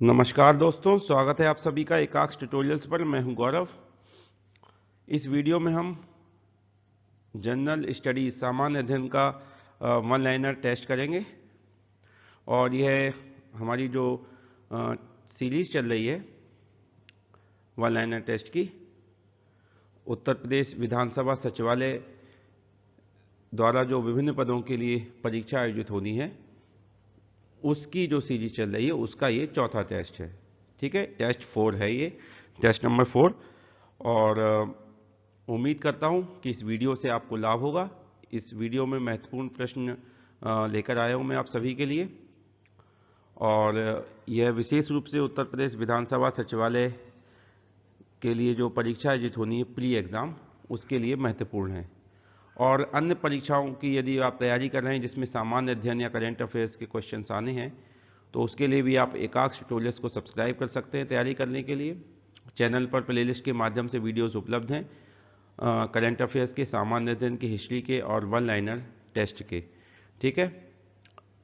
नमस्कार दोस्तों, स्वागत है आप सभी का एकाक्ष ट्यूटोरियल्स पर। मैं हूं गौरव। इस वीडियो में हम जनरल स्टडीज सामान्य अध्ययन का वन लाइनर टेस्ट करेंगे और यह हमारी जो सीरीज चल रही है वन लाइनर टेस्ट की, उत्तर प्रदेश विधानसभा सचिवालय द्वारा जो विभिन्न पदों के लिए परीक्षा आयोजित होनी है उसकी जो सीरीज चल रही है उसका ये चौथा टेस्ट है। ठीक है, टेस्ट 4 है, ये टेस्ट नंबर 4। और उम्मीद करता हूं कि इस वीडियो से आपको लाभ होगा। इस वीडियो में महत्वपूर्ण प्रश्न लेकर आया हूं मैं आप सभी के लिए, और यह विशेष रूप से उत्तर प्रदेश विधानसभा सचिवालय के लिए जो परीक्षा आयोजित होनी है प्री एग्ज़ाम, उसके लिए महत्वपूर्ण है। और अन्य परीक्षाओं की यदि आप तैयारी कर रहे हैं जिसमें सामान्य अध्ययन या करंट अफेयर्स के क्वेश्चंस आने हैं, तो उसके लिए भी आप एकाक्ष ट्यूटोरियल्स को सब्सक्राइब कर सकते हैं तैयारी करने के लिए। चैनल पर प्लेलिस्ट के माध्यम से वीडियोस उपलब्ध हैं करंट अफेयर्स के, सामान्य अध्ययन के, हिस्ट्री के और वन लाइनर टेस्ट के। ठीक है,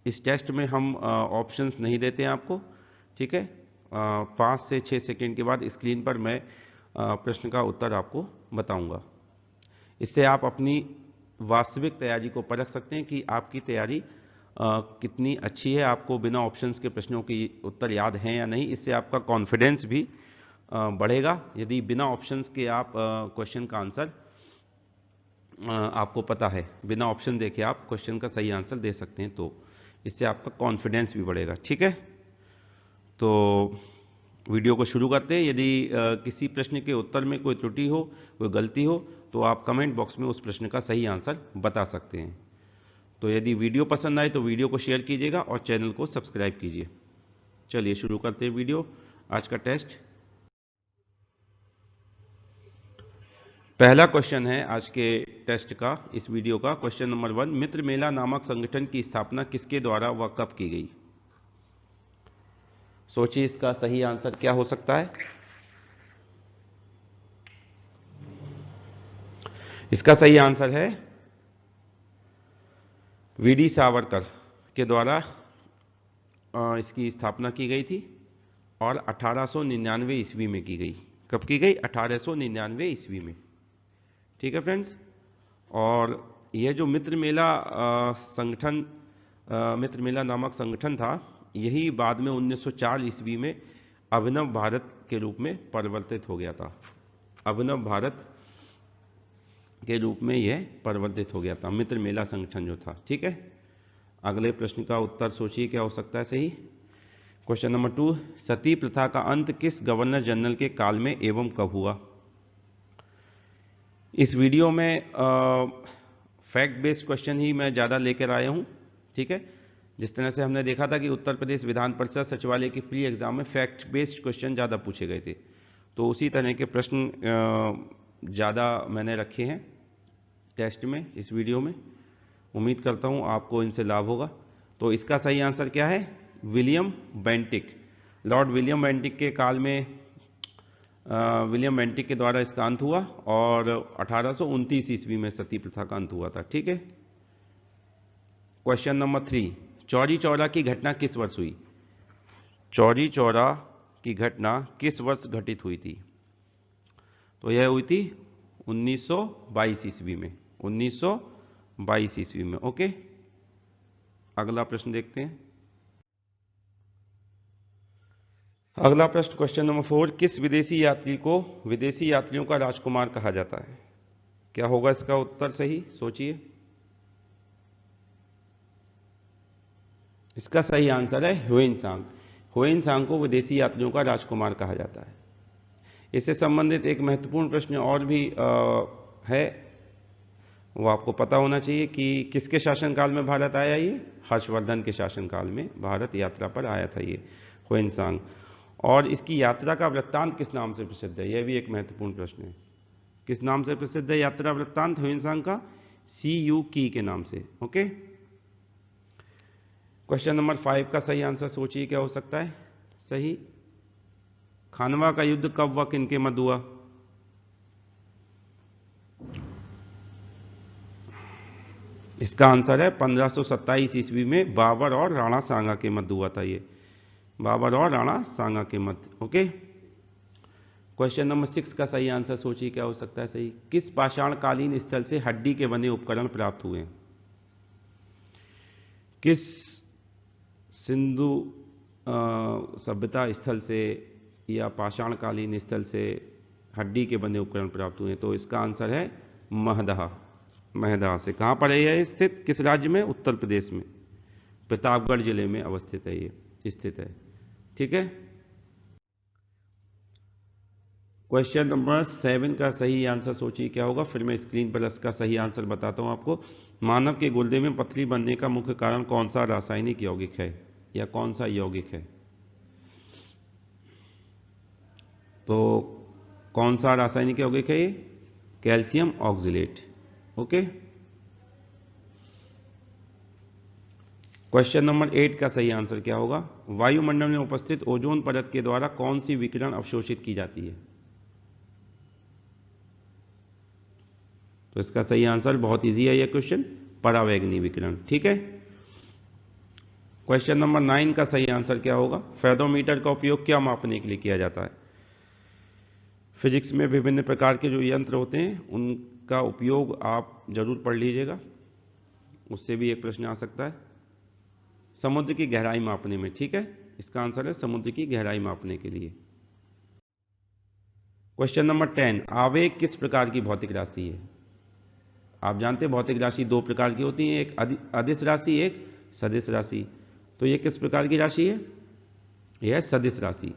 इस टेस्ट में हम ऑप्शंस नहीं देते हैं आपको। ठीक है, 5 से 6 सेकेंड के बाद स्क्रीन पर मैं प्रश्न का उत्तर आपको बताऊंगा। इससे आप अपनी वास्तविक तैयारी को परख सकते हैं कि आपकी तैयारी कितनी अच्छी है, आपको बिना ऑप्शंस के प्रश्नों के उत्तर याद हैं या नहीं। इससे आपका कॉन्फिडेंस भी बढ़ेगा। यदि बिना ऑप्शंस के आप क्वेश्चन का आंसर आपको पता है, बिना ऑप्शन देखे आप क्वेश्चन का सही आंसर दे सकते हैं, तो इससे आपका कॉन्फिडेंस भी बढ़ेगा। ठीक है, तो वीडियो को शुरू करते हैं। यदि किसी प्रश्न के उत्तर में कोई त्रुटि हो, कोई गलती हो, तो आप कमेंट बॉक्स में उस प्रश्न का सही आंसर बता सकते हैं। तो यदि वीडियो पसंद आए तो वीडियो को शेयर कीजिएगा और चैनल को सब्सक्राइब कीजिए। चलिए शुरू करते हैं वीडियो, आज का टेस्ट। पहला क्वेश्चन है आज के टेस्ट का, इस वीडियो का। क्वेश्चन नंबर 1, मित्र मेला नामक संगठन की स्थापना किसके द्वारा व कब की गई? सोचिए इसका सही आंसर क्या हो सकता है। इसका सही आंसर है वीडी सावरकर के द्वारा इसकी स्थापना की गई थी और 1899 ईस्वी में की गई। कब की गई? 1899 ईस्वी में। ठीक है फ्रेंड्स, और यह जो मित्र मेला संगठन, मित्र मेला नामक संगठन था, यही बाद में 1904 ईस्वी में अभिनव भारत के रूप में परिवर्तित हो गया था। अभिनव भारत के रूप में यह परिवर्तित हो गया था, मित्र मेला संगठन जो था। ठीक है, अगले प्रश्न का उत्तर सोचिए क्या हो सकता है सही। क्वेश्चन नंबर 2, सती प्रथा का अंत किस गवर्नर जनरल के काल में एवं कब हुआ? इस वीडियो में फैक्ट बेस्ड क्वेश्चन ही मैं ज़्यादा लेकर आया हूँ। ठीक है, जिस तरह से हमने देखा था कि उत्तर प्रदेश विधान परिषद सचिवालय की प्री एग्जाम में फैक्ट बेस्ड क्वेश्चन ज़्यादा पूछे गए थे, तो उसी तरह के प्रश्न ज़्यादा मैंने रखे हैं टेस्ट में, इस वीडियो में। उम्मीद करता हूँ आपको इनसे लाभ होगा। तो इसका सही आंसर क्या है? William Bentinck. Lord William Bentinck के काल में विलियम बेंटिक के द्वारा इसका अंत हुआ और 1829 ईस्वी में सती प्रथा का अंत हुआ था। ठीक है, क्वेश्चन नंबर 3, चौरी चौरा की घटना किस वर्ष हुई? चौरी चौरा की घटना किस वर्ष घटित हुई थी? तो यह हुई थी 1922 ईस्वी में। 1922 ईस्वी में। ओके, अगला प्रश्न देखते हैं। अगला प्रश्न, क्वेश्चन नंबर 4, किस विदेशी यात्री को विदेशी यात्रियों का राजकुमार कहा जाता है? क्या होगा इसका उत्तर सही? सोचिए। इसका सही आंसर है ह्वेनसांग। ह्वेनसांग को विदेशी यात्रियों का राजकुमार कहा जाता है। इससे संबंधित एक महत्वपूर्ण प्रश्न और भी है, वो आपको पता होना चाहिए कि किसके शासनकाल में भारत आया ये? हर्षवर्धन के शासनकाल में भारत यात्रा पर आया था ये ह्वेनसांग। और इसकी यात्रा का वृत्तांत किस नाम से प्रसिद्ध है? यह भी एक महत्वपूर्ण प्रश्न है। किस नाम से प्रसिद्ध है यात्रा वृत्तांत ह्वेनसांग का? CU की के नाम से। ओके, क्वेश्चन नंबर 5 का सही आंसर सोचिए क्या हो सकता है सही। खानवा का युद्ध कब व किनके मध्य हुआ? इसका आंसर है 1527 ईस्वी में बाबर और राणा सांगा के मध्य हुआ था ये बाबर और राणा सांगा के मध्य। ओके, क्वेश्चन नंबर 6 का सही आंसर सोचिए क्या हो सकता है सही। किस पाषाणकालीन स्थल से हड्डी के बने उपकरण प्राप्त हुए? किस सिंधु सभ्यता स्थल से या पाषाणकालीन स्थल से हड्डी के बने उपकरण प्राप्त हुए? तो इसका आंसर है महदहा। महदहा से। कहां पर है यह स्थित, किस राज्य में? उत्तर प्रदेश में, प्रतापगढ़ जिले में अवस्थित है, ये स्थित है। ठीक है, क्वेश्चन नंबर 7 का सही आंसर सोचिए क्या होगा, फिर मैं स्क्रीन पर इसका सही आंसर बताता हूं आपको। मानव के गुर्दे में पथरी बनने का मुख्य कारण कौन सा रासायनिक यौगिक है या कौन सा यौगिक है? तो कौन सा रासायनिक यौगिक है ये? Calcium oxalate. Okay, question number 8 का सही आंसर क्या होगा? वायुमंडल में उपस्थित ओजोन परत के द्वारा कौन सी विकिरण अवशोषित की जाती है? तो इसका सही आंसर बहुत इजी है यह क्वेश्चन, परावैंगनी विकिरण। ठीक है, क्वेश्चन नंबर 9 का सही आंसर क्या होगा? फेरोमीटर का उपयोग क्या मापने के लिए किया जाता है? फिजिक्स में विभिन्न प्रकार के जो यंत्र होते हैं उनका उपयोग आप जरूर पढ़ लीजिएगा, उससे भी एक प्रश्न आ सकता है। समुद्र की गहराई मापने में। ठीक है, इसका आंसर है समुद्र की गहराई मापने के लिए। क्वेश्चन नंबर 10, आवेग किस प्रकार की भौतिक राशि है? आप जानते हैं भौतिक राशि दो प्रकार की होती है, एक अदिश राशि, एक सदिश राशि। तो ये किस प्रकार की राशि है? यह है सदिश राशि।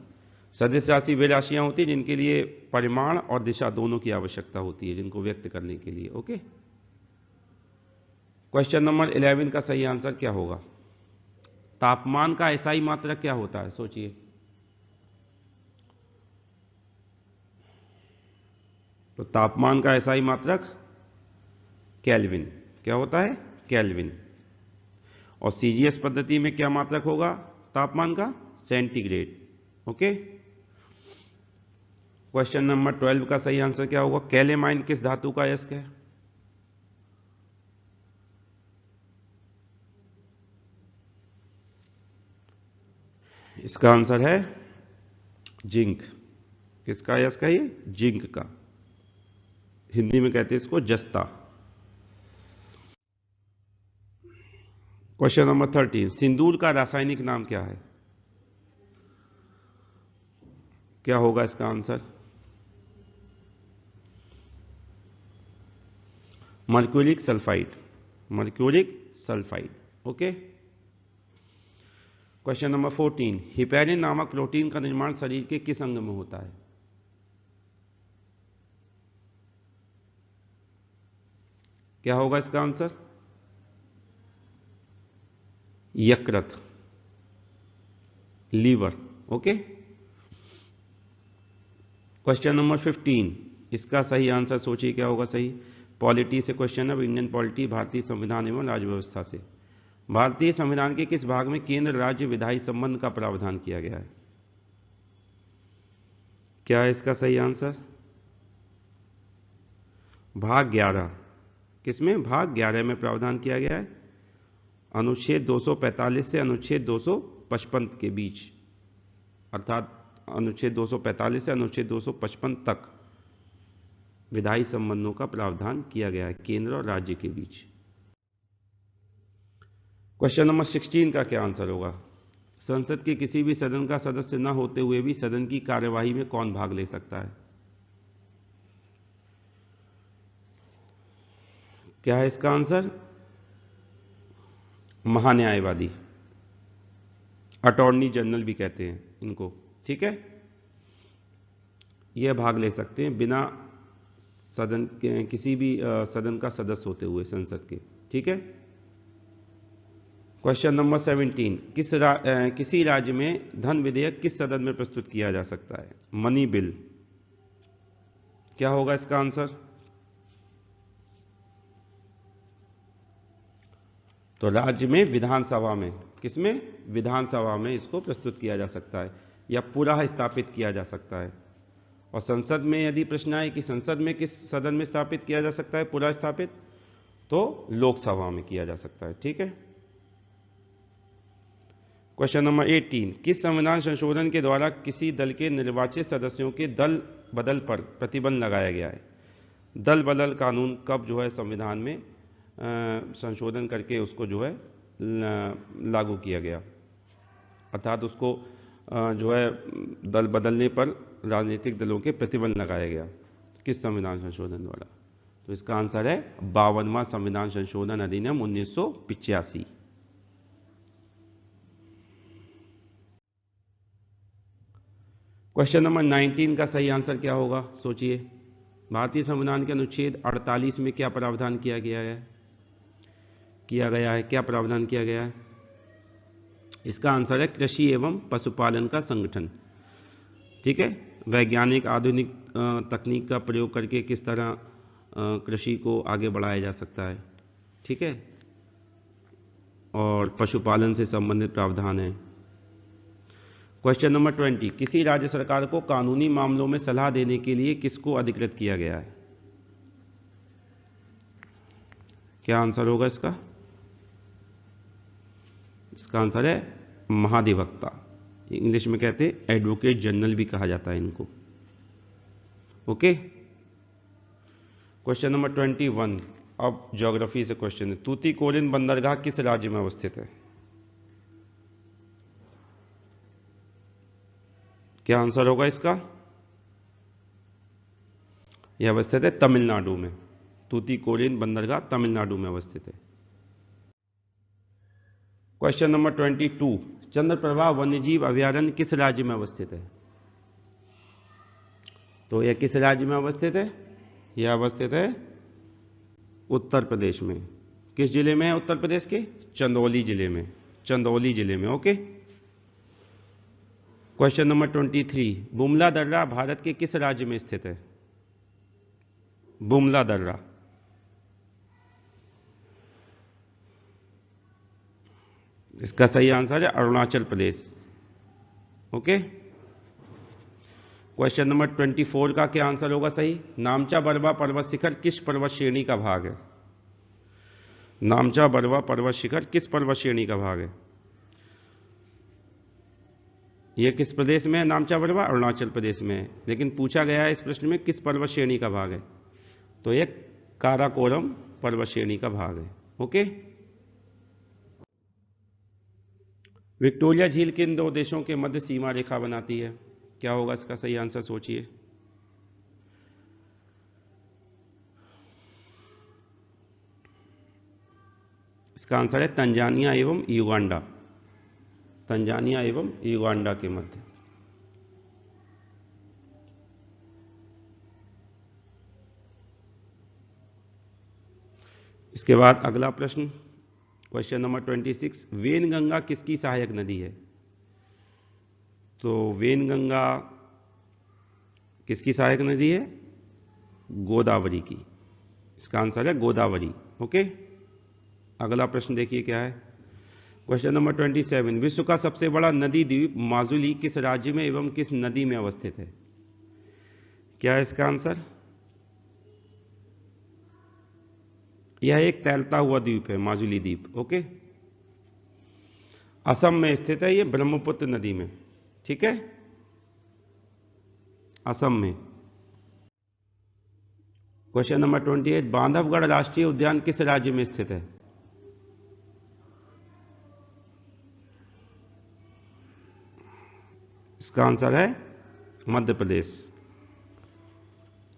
सदिश राशि वे राशियां होती हैं जिनके लिए परिमाण और दिशा दोनों की आवश्यकता होती है, जिनको व्यक्त करने के लिए। ओके, क्वेश्चन नंबर 11 का सही आंसर क्या होगा? तापमान का एसआई मात्रक क्या होता है? सोचिए। तो तापमान का एसआई मात्रक केल्विन। क्या होता है? केल्विन। और सीजीएस पद्धति में क्या मात्रक होगा तापमान का? सेंटीग्रेड। ओके, क्वेश्चन नंबर 12 का सही आंसर क्या होगा? कैलेमाइन किस धातु का अयस्क है? इसका आंसर है जिंक। किसका अयस्क है ये? जिंक का। हिंदी में कहते हैं इसको जस्ता। क्वेश्चन नंबर 13, सिंदूर का रासायनिक नाम क्या है? क्या होगा इसका answer? Mercuric sulphide. Mercuric sulphide. Okay, question number 14, heparin नामक प्रोटीन का निर्माण शरीर के किस अंग में होता है? क्या होगा इसका आंसर? यकृत, लीवर। ओके, क्वेश्चन नंबर 15, इसका सही आंसर सोचिए क्या होगा सही। पॉलिटी से क्वेश्चन है, इंडियन पॉलिटी, भारतीय संविधान एवं राज्य व्यवस्था से। भारतीय संविधान के किस भाग में केंद्र राज्य विधायी संबंध का प्रावधान किया गया है? क्या है इसका सही आंसर? भाग 11। किसमें? भाग 11 में प्रावधान किया गया है। अनुच्छेद 245 से अनुच्छेद 255 के बीच, अर्थात अनुच्छेद 245 से अनुच्छेद 255 तक विधायी संबंधों का प्रावधान किया गया है केंद्र और राज्य के बीच। क्वेश्चन नंबर 16 का क्या आंसर होगा? संसद के किसी भी सदन का सदस्य न होते हुए भी सदन की कार्यवाही में कौन भाग ले सकता है? क्या है इसका आंसर? महान्यायवादी, अटॉर्नी जनरल भी कहते हैं इनको। ठीक है, यह भाग ले सकते हैं बिना सदन के, किसी भी सदन का सदस्य होते हुए संसद के। ठीक है, क्वेश्चन नंबर 17, किसी राज्य में धन विधेयक किस सदन में प्रस्तुत किया जा सकता है? Money bill. क्या होगा इसका आंसर? तो राज्य में विधानसभा में, किसमें? विधानसभा में इसको प्रस्तुत किया जा सकता है या पुनः स्थापित किया जा सकता है। और संसद में यदि प्रश्न आए कि संसद में किस सदन में स्थापित किया जा सकता है पुनः स्थापित, तो लोकसभा में किया जा सकता है। ठीक है, क्वेश्चन नंबर 18, किस संविधान संशोधन के द्वारा किसी दल के निर्वाचित सदस्यों के दल बदल पर प्रतिबंध लगाया गया है? दल बदल कानून कब जो है संविधान में संशोधन करके उसको जो है लागू किया गया, अर्थात उसको जो है दल बदलने पर राजनीतिक दलों के प्रतिबंध लगाया गया, किस संविधान संशोधन द्वारा? तो इसका आंसर है 52वां संविधान संशोधन अधिनियम 1985। क्वेश्चन नंबर 19 का सही आंसर क्या होगा, सोचिए। भारतीय संविधान के अनुच्छेद 48 में क्या प्रावधान किया गया है? क्या प्रावधान किया गया है? इसका आंसर है कृषि एवं पशुपालन का संगठन। ठीक है, वैज्ञानिक आधुनिक तकनीक का प्रयोग करके किस तरह कृषि को आगे बढ़ाया जा सकता है। ठीक है, और पशुपालन से संबंधित प्रावधान है। क्वेश्चन नंबर 20, किसी राज्य सरकार को कानूनी मामलों में सलाह देने के लिए किसको अधिकृत किया गया है? क्या आंसर होगा इसका? इसका आंसर है महाधिवक्ता। इंग्लिश में कहते हैं एडवोकेट जनरल भी कहा जाता है इनको। ओके, क्वेश्चन नंबर 21, अब ज्योग्राफी से क्वेश्चन है। तूतीकोरिन बंदरगाह किस राज्य में अवस्थित है? क्या आंसर होगा इसका? यह अवस्थित है तमिलनाडु में। तूतीकोरिन बंदरगाह तमिलनाडु में अवस्थित है। क्वेश्चन नंबर 22, चंद्रप्रभा वन्यजीव अभयारण्य किस राज्य में अवस्थित है? तो यह किस राज्य में अवस्थित है? यह अवस्थित है उत्तर प्रदेश में। किस जिले में है उत्तर प्रदेश के? चंदौली जिले में। चंदौली जिले में। ओके, क्वेश्चन नंबर 23, बुमला दर्रा भारत के किस राज्य में स्थित है? बुमला दर्रा। इसका सही आंसर है Arunachal Pradesh. Okay, question number 24 का क्या आंसर होगा सही? नामचा बरवा पर्वत शिखर किस पर्वत श्रेणी का भाग है? नामचा बरवा पर्वत शिखर किस पर्वत श्रेणी का भाग है? यह किस प्रदेश में है? नामचा बरवा अरुणाचल प्रदेश में है, लेकिन पूछा गया है इस प्रश्न में किस पर्वत श्रेणी का भाग है, तो यह काराकोरम पर्वत श्रेणी का भाग है। ओके, विक्टोरिया झील किन दो देशों के मध्य सीमा रेखा बनाती है? क्या होगा इसका सही आंसर, सोचिए। इसका आंसर है तंजानिया एवं युगांडा। तंजानिया एवं युगांडा के मध्य। इसके बाद अगला प्रश्न, क्वेश्चन नंबर 26, वेनगंगा किसकी सहायक नदी है? तो वेनगंगा किसकी सहायक नदी है? गोदावरी की। इसका आंसर है गोदावरी। ओके, अगला प्रश्न देखिए क्या है। क्वेश्चन नंबर 27, विश्व का सबसे बड़ा नदी द्वीप माजुली किस राज्य में एवं किस नदी में अवस्थित है? क्या है इसका आंसर? यह एक तैरता हुआ द्वीप है, माजुली द्वीप। ओके, असम में स्थित है यह ब्रह्मपुत्र नदी में। ठीक है, असम में। क्वेश्चन नंबर 28, बांधवगढ़ राष्ट्रीय उद्यान किस राज्य में स्थित है? इसका आंसर है मध्य प्रदेश।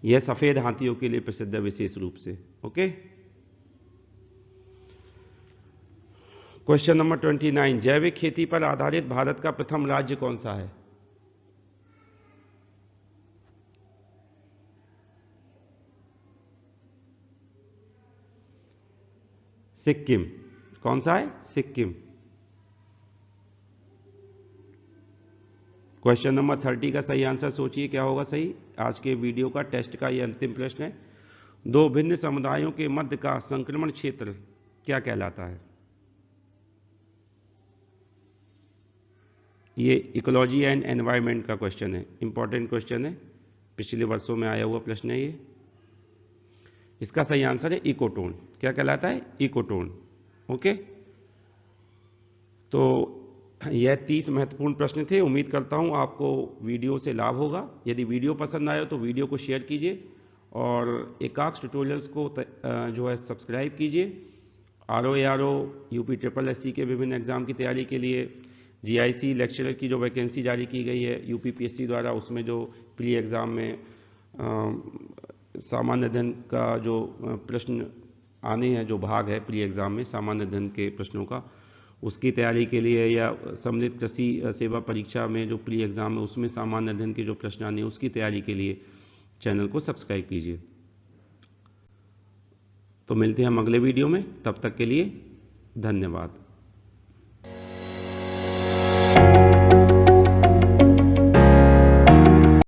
यह सफेद हाथियों के लिए प्रसिद्ध है विशेष रूप से। ओके, क्वेश्चन नंबर 29, जैविक खेती पर आधारित भारत का प्रथम राज्य कौन सा है? सिक्किम। कौन सा है? सिक्किम। क्वेश्चन नंबर 30 का सही आंसर सोचिए क्या होगा सही। आज के वीडियो का टेस्ट का यह अंतिम प्रश्न है। दो भिन्न समुदायों के मध्य का संक्रमण क्षेत्र क्या कहलाता है? ये इकोलॉजी एंड एनवायरनमेंट का क्वेश्चन है, इंपॉर्टेंट क्वेश्चन है, पिछले वर्षों में आया हुआ प्रश्न है ये। इसका सही आंसर है इकोटोन। क्या कहलाता है? इकोटोन। ओके, तो यह 30 महत्वपूर्ण प्रश्न थे। उम्मीद करता हूं आपको वीडियो से लाभ होगा। यदि वीडियो पसंद आए तो वीडियो को शेयर कीजिए और एकाक्ष ट्यूटोरियल्स को जो है सब्सक्राइब कीजिए। RO यूपी ट्रिपल SC के विभिन्न एग्जाम की तैयारी के लिए GIC लेक्चरर की जो वैकेंसी जारी की गई है यूपी PSC द्वारा, उसमें जो प्री एग्ज़ाम में सामान्य अध्ययन का जो प्रश्न आने हैं, जो भाग है प्री एग्ज़ाम में सामान्य अध्ययन के प्रश्नों का, उसकी तैयारी के लिए, या सम्मिलित कृषि सेवा परीक्षा में जो प्री एग्ज़ाम है उसमें सामान्य अध्ययन के जो प्रश्न आने हैं उसकी तैयारी के लिए चैनल को सब्सक्राइब कीजिए। तो मिलते हैं हम अगले वीडियो में, तब तक के लिए धन्यवाद।